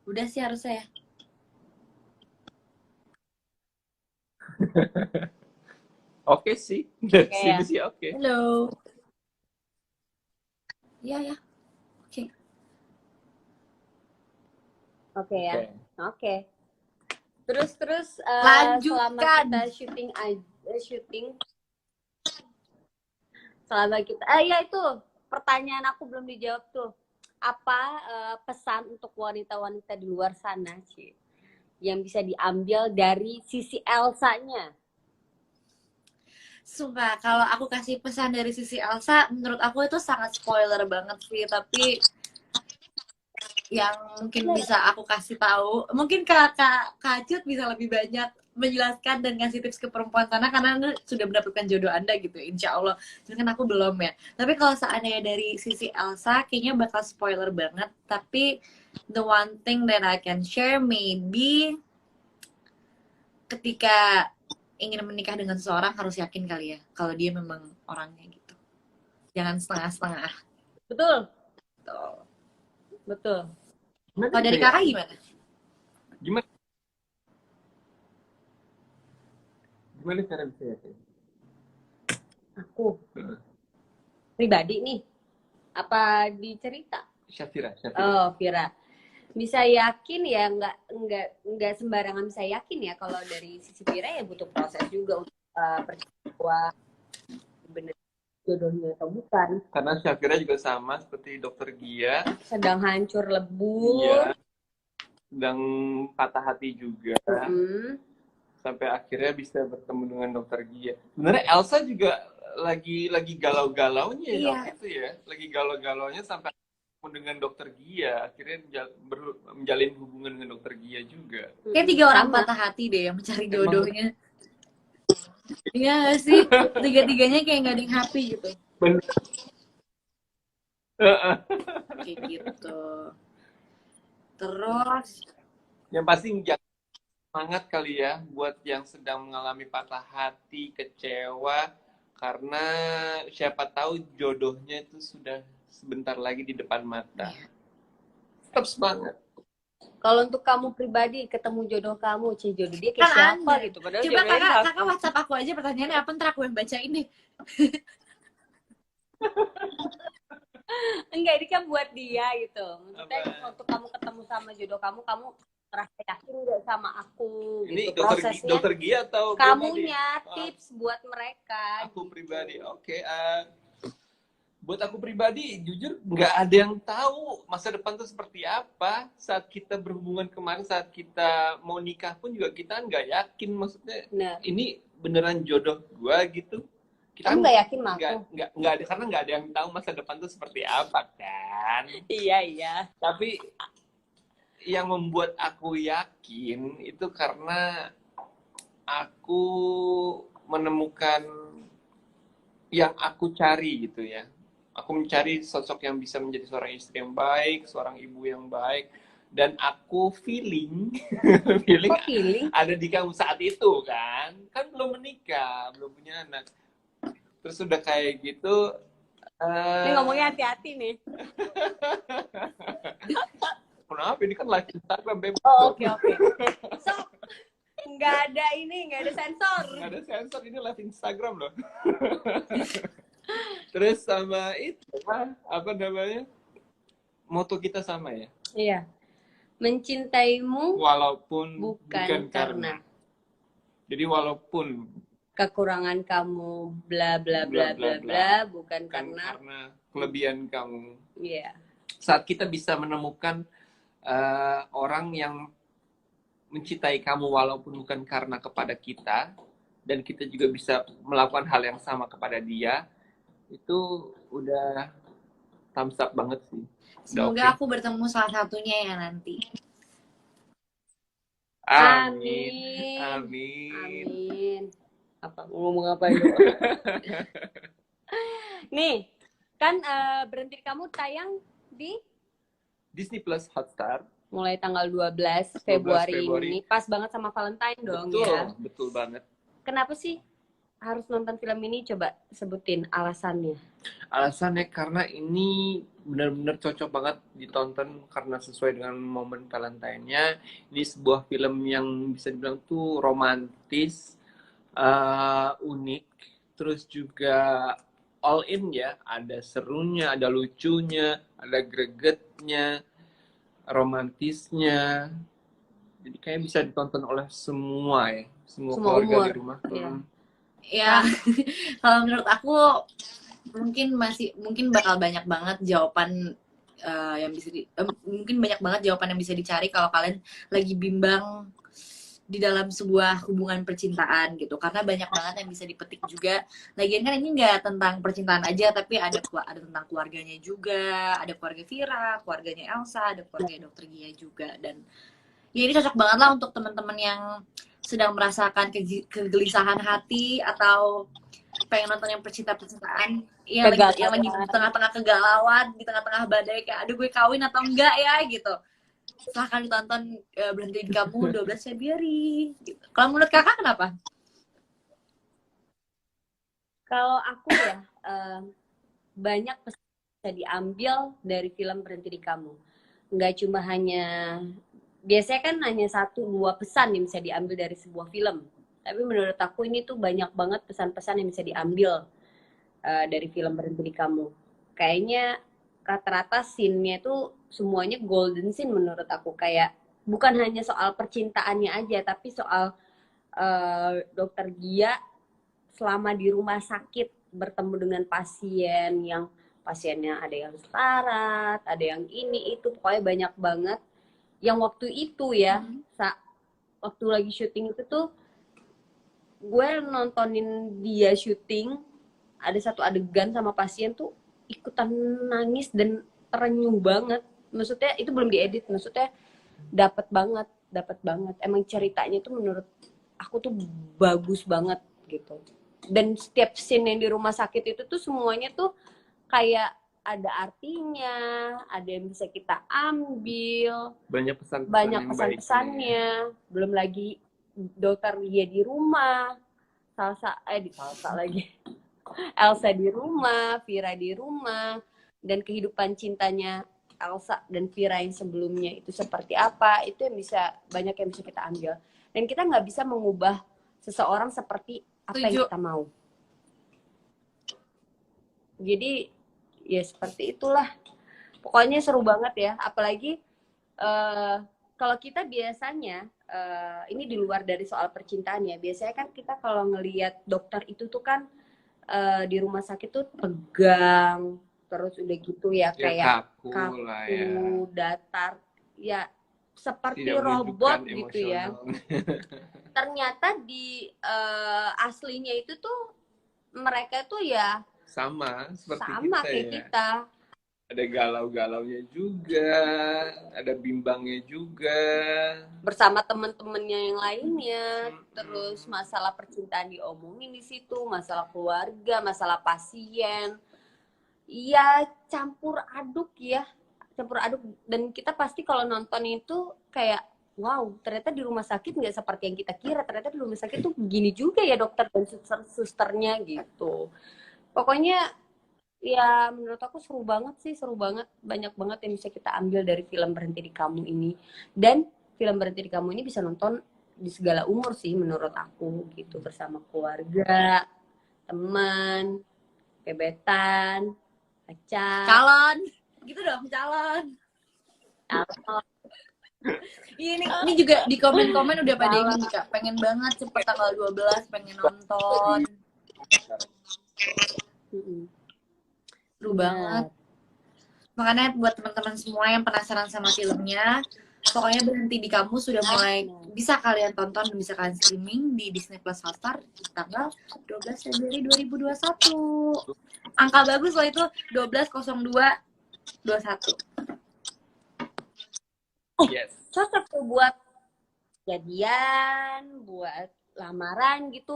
Udah sih harusnya ya. Oke sih, dari Oke sini ya. sih oke. Halo. Iya ya. Oke. Oke ya. Oke. Oke. Terus selama Lanjutkan. kita syuting selama kita ya itu pertanyaan aku belum dijawab tuh. Apa pesan untuk wanita-wanita di luar sana sih yang bisa diambil dari sisi Elsa-nya? Sumpah, kalau aku kasih pesan dari sisi Elsa, menurut aku itu sangat spoiler banget sih. Tapi yang mungkin bisa aku kasih tahu, mungkin Kak Cut bisa lebih banyak menjelaskan dan ngasih tips ke perempuan sana karena Anda sudah mendapatkan jodoh Anda gitu, insya Allah. Cuman kan aku belum ya. Tapi kalau seandainya dari sisi Elsa, kayaknya bakal spoiler banget. Tapi the one thing that I can share maybe ketika ingin menikah dengan seseorang harus yakin kali ya kalau dia memang orangnya gitu. Jangan setengah-setengah. Betul, Tuh. betul. Gimana Kalau dari bisa kakak yakin? gimana? Gimana? Gimana cara bisa yakin? Aku pribadi nih, apa dicerita? Syafira. Oh, Vira. Bisa yakin ya, nggak sembarangan bisa yakin ya. Kalau dari sisi Vira ya butuh proses juga untuk percaya bahwa benar jodohnya atau bukan. Karena Syafira juga sama seperti Dokter Gia. Sedang hancur lebur. Iya. Sedang patah hati juga. Sampai akhirnya bisa bertemu dengan Dokter Gia. Sebenarnya Elsa juga lagi galau-galaunya Iya. waktu itu ya. Lagi galau-galaunya sampai bertemu dengan Dokter Gia. Akhirnya menjalin hubungan dengan Dokter Gia juga. Kayak 3 orang Sama. patah hati deh yang mencari jodohnya. Iya gak sih? Tiga-tiganya kayak gak ada yang happy gitu. Bener. Kayak gitu. Terus Yang pasti jangan semangat kali ya buat yang sedang mengalami patah hati, kecewa, karena siapa tahu jodohnya itu sudah sebentar lagi di depan mata. Tetap semangat. Kalau untuk kamu pribadi ketemu jodoh kamu, jodoh dia kayak kan siapa Anda. gitu. Padahal Coba jodohnya kakak WhatsApp aku aja pertanyaannya apa, ntar aku yang bacain deh. enggak, ini kan buat dia gitu. Maksudnya Apa? waktu kamu ketemu sama jodoh kamu merasa yakin nggak sama aku Ini gitu. Prosesnya dokter Gia atau kamunya pribadi? tips buat mereka. Aku gitu. pribadi, oke. Buat aku pribadi, jujur nggak ada yang tahu masa depan tuh seperti apa. Saat kita berhubungan kemarin, saat kita mau nikah pun juga kita nggak yakin. Maksudnya Nah, ini beneran jodoh gua gitu. Kita kamu nggak yakin sama aku? nggak ada, karena nggak ada yang tahu masa depan tuh seperti apa kan. Iya. Tapi yang membuat aku yakin itu karena aku menemukan yang aku cari gitu ya. Aku mencari sosok yang bisa menjadi seorang istri yang baik, seorang ibu yang baik, dan aku feeling feeling ada di kamu saat itu kan belum menikah, belum punya anak, terus udah kayak gitu. ini ngomongnya hati-hati nih. Kenapa ini kan live Instagram bebas. Oke. So, nggak ada sensor. Nggak ada sensor, ini live Instagram loh. Terus sama itu apa namanya, moto kita sama ya. Iya. Mencintaimu Walaupun bukan karena. Jadi walaupun kekurangan kamu bla bla bla bla bla bukan karena kelebihan kamu. Iya. Saat kita bisa menemukan orang yang mencintai kamu walaupun bukan karena kepada kita, dan kita juga bisa melakukan hal yang sama kepada dia, itu udah thumbs up banget sih. Semoga aku bertemu salah satunya ya nanti. Amin. Apa ngomong apa ya? Nih, kan Berhenti Kamu tayang di Disney Plus Hotstar mulai tanggal 12 Februari ini. Pas banget sama Valentine dong. Betul, ya. betul banget. Kenapa sih harus nonton film ini? Coba sebutin alasannya. Alasannya karena ini benar-benar cocok banget ditonton karena sesuai dengan momen Valentine-nya. Ini sebuah film yang bisa dibilang tuh romantis, unik, terus juga all in ya. Ada serunya, ada lucunya, ada gregetnya, romantisnya. Jadi kayak bisa ditonton oleh semua ya, semua Semua keluarga umur. di rumah. Iya. Ya, kalau menurut aku mungkin bakal banyak banget jawaban yang bisa mungkin banyak banget jawaban yang bisa dicari kalau kalian lagi bimbang di dalam sebuah hubungan percintaan gitu, karena banyak banget yang bisa dipetik juga. Lagian kan ini nggak tentang percintaan aja, tapi ada tentang keluarganya juga, ada keluarga Vira, keluarganya Elsa, ada keluarga Dokter Gia juga. Dan ya ini cocok banget lah untuk teman-teman yang sedang merasakan kegelisahan hati atau pengen nonton yang percintaan yang lagi di tengah-tengah kegalauan, di tengah-tengah badai kayak aduh gue kawin atau enggak ya gitu. Silahkan ditonton Berhentiin Kamu 12 Februari gitu. Kalau menurut kakak kenapa? Kalau aku ya banyak pesan bisa diambil dari film Berhenti di Kamu. Nggak cuma hanya, biasanya kan hanya 1-2 pesan yang bisa diambil dari sebuah film. Tapi menurut aku ini tuh banyak banget pesan-pesan yang bisa diambil dari film Berhenti di Kamu. Kayaknya rata-rata scene-nya tuh semuanya golden scene menurut aku. Kayak bukan hanya soal percintaannya aja, tapi soal Dokter Gia selama di rumah sakit bertemu dengan pasien yang pasiennya ada yang sekarat, ada yang ini itu, pokoknya banyak banget. Yang waktu itu ya, waktu lagi syuting itu tuh gue nontonin dia syuting, ada satu adegan sama pasien tuh ikutan nangis dan terenyuh banget. Maksudnya itu belum diedit, maksudnya dapat banget. Emang ceritanya tuh menurut aku tuh bagus banget gitu. Dan setiap scene yang di rumah sakit itu tuh semuanya tuh kayak ada artinya, ada yang bisa kita ambil, banyak banyak pesan-pesannya. Belum lagi dokter dia di rumah, Salsa lagi, Elsa di rumah, Vira di rumah, dan kehidupan cintanya Elsa dan Vira yang sebelumnya itu seperti apa, itu yang bisa, banyak yang bisa kita ambil. Dan kita nggak bisa mengubah seseorang seperti apa yang kita mau. Jadi ya seperti itulah. Pokoknya seru banget ya. Apalagi kalau kita biasanya ini di luar dari soal percintaan ya. Biasanya kan kita kalau ngelihat dokter itu tuh kan di rumah sakit tuh tegang, terus udah gitu ya kayak kaku ya. Datar, ya seperti tidak robot gitu ya. Ternyata di aslinya itu tuh mereka tuh ya sama seperti sama kita kayak ya. Kita. Ada galau-galaunya juga, ada bimbangnya juga. Bersama teman-temannya yang lainnya, terus masalah percintaan diomongin di situ, masalah keluarga, masalah pasien. Iya, campur aduk ya. Campur aduk. Dan kita pasti kalau nonton itu kayak, wow, ternyata di rumah sakit nggak seperti yang kita kira. Ternyata di rumah sakit tuh begini juga ya dokter dan susternya gitu. Pokoknya ya menurut aku seru banget sih, seru banget. Banyak banget yang bisa kita ambil dari film Berhenti di Kamu ini. Dan film Berhenti di Kamu ini bisa nonton di segala umur sih menurut aku gitu. Bersama keluarga, teman, gebetan, pacar. Calon. Gitu dong, calon. Ini juga di komen-komen udah pada ini Kak. Pengen banget cepet tanggal 12 pengen nonton. Seru banget. Makanya buat teman-teman semua yang penasaran sama filmnya, pokoknya Berhenti di Kamu sudah mulai bisa kalian tonton, bisa kalian streaming di Disney Plus Hotstar tanggal 12 Februari 2021. Angka bagus loh itu 12/02/21. Yes. Cocok tuh buat jadian, buat lamaran gitu.